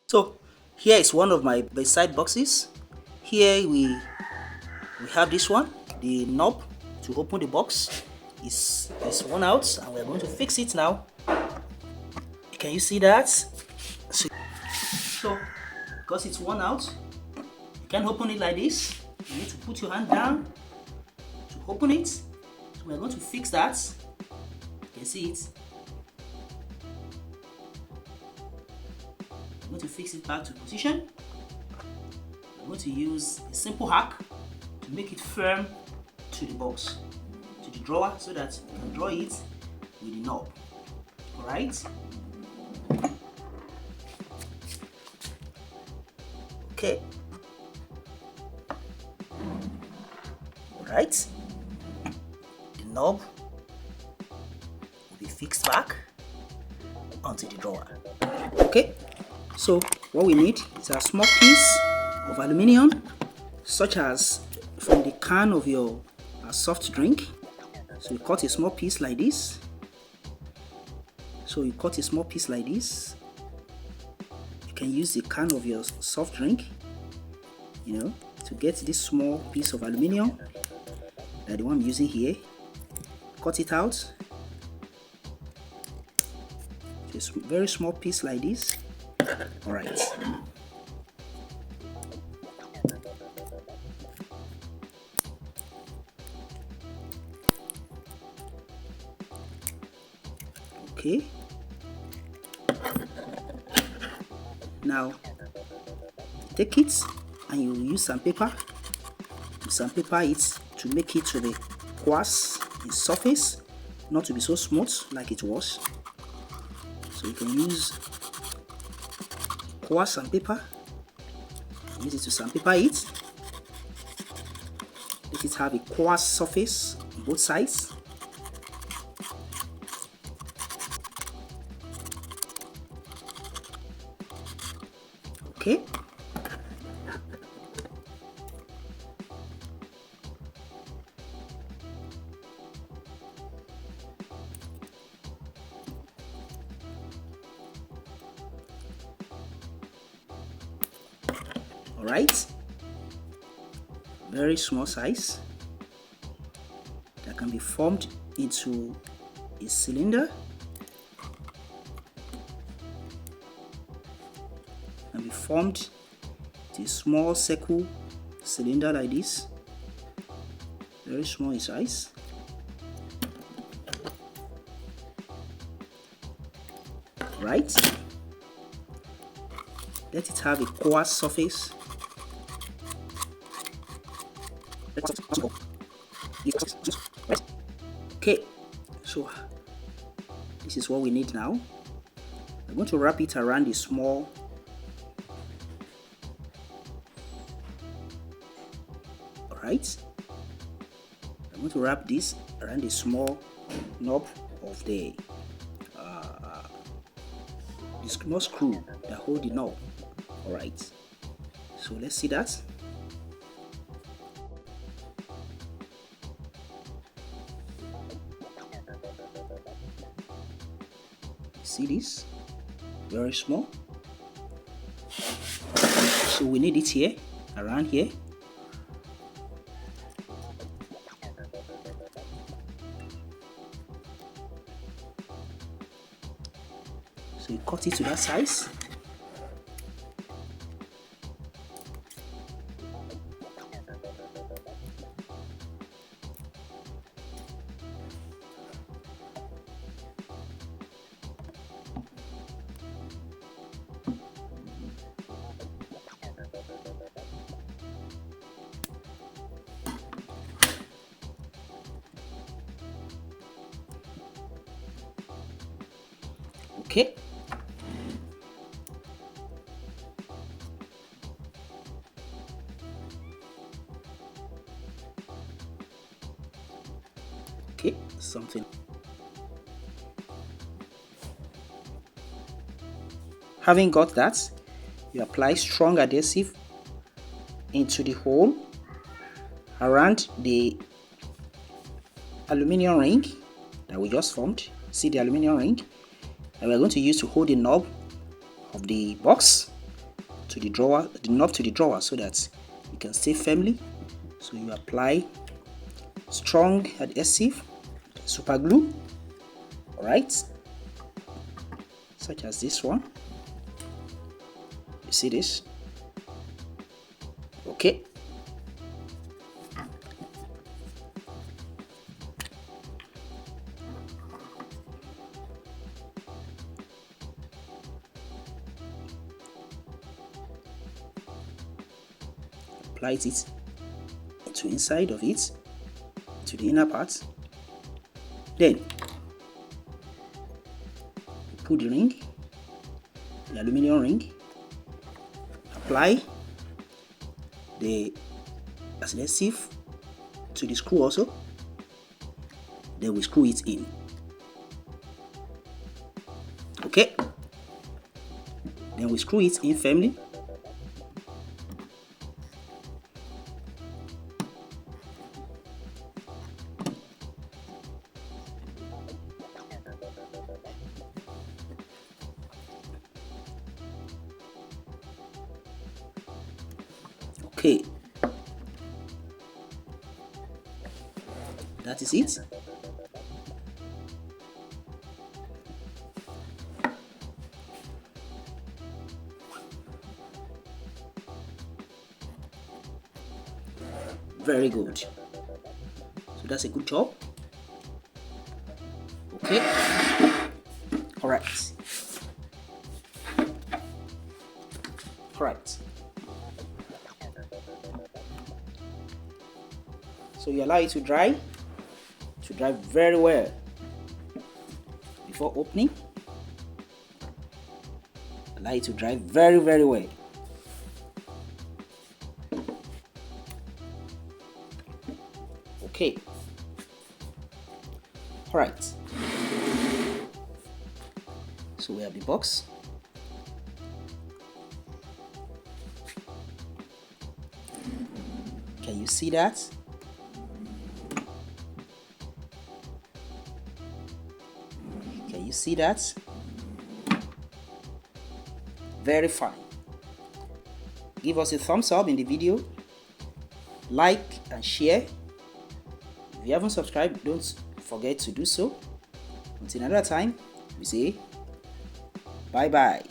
So here is one of my bedside boxes. Here we have this one. The knob to open the box is worn out, and we're going to fix it now. Can you see that? So because it's worn out, you can't open it like this. You need to put your hand down to open it. So we're going to fix that. You can see it. I'm going to fix it back to position. I'm going to use a simple hack to make it firm to the box, to the drawer, so that you can draw it with the knob. Alright? Okay. Alright. The knob will be fixed back onto the drawer. Okay. So what we need is a small piece of aluminium, such as from the can of your soft drink. So you cut a small piece like this. You can use the can of your soft drink, to get this small piece of aluminium, like the one I'm using here. Cut it out. Just a very small piece like this. Alright. Okay. Now take it and you use sandpaper. You sandpaper it to make it to the quartz surface, not to be so smooth like it was. So you can use quartz sandpaper. Use it to sandpaper it. Let it have a quartz surface on both sides. Okay. Alright. Very small size that can be formed into a cylinder. Can be formed to a small circle cylinder like this. Very small in size. Right. Let it have a quartz surface. Okay, so this is what we need now. I'm going to wrap it around the small Alright, I'm going to wrap this around the small knob of the small screw that hold the knob. Alright, so let's see that. See this? Very small. So we need it here, around here. So you cut it to that size. Okay. Okay, something. Having got that, you apply strong adhesive into the hole around the aluminium ring that we just formed. See the aluminium ring that we're going to use to hold the knob of the box. to the drawer, the knob to the drawer, so that it can stay firmly. So you apply strong adhesive super glue, all right, such as this one. You see this? Okay. Apply it to inside of it, to the inner part. Then put the ring, the aluminum ring. Apply the adhesive to the screw also. Then we screw it in. Okay. Then we screw it in firmly. Okay, that is it. Very good. So that's a good job. Okay. All right. All right. So you allow it to dry very well before opening. Allow it to dry very well. Okay. All right. So we have the box. Can you see that? Can you see that? Very fine. Give us a thumbs up in the video, like and share. If you haven't subscribed, don't forget to do so. Until another time, we say bye bye.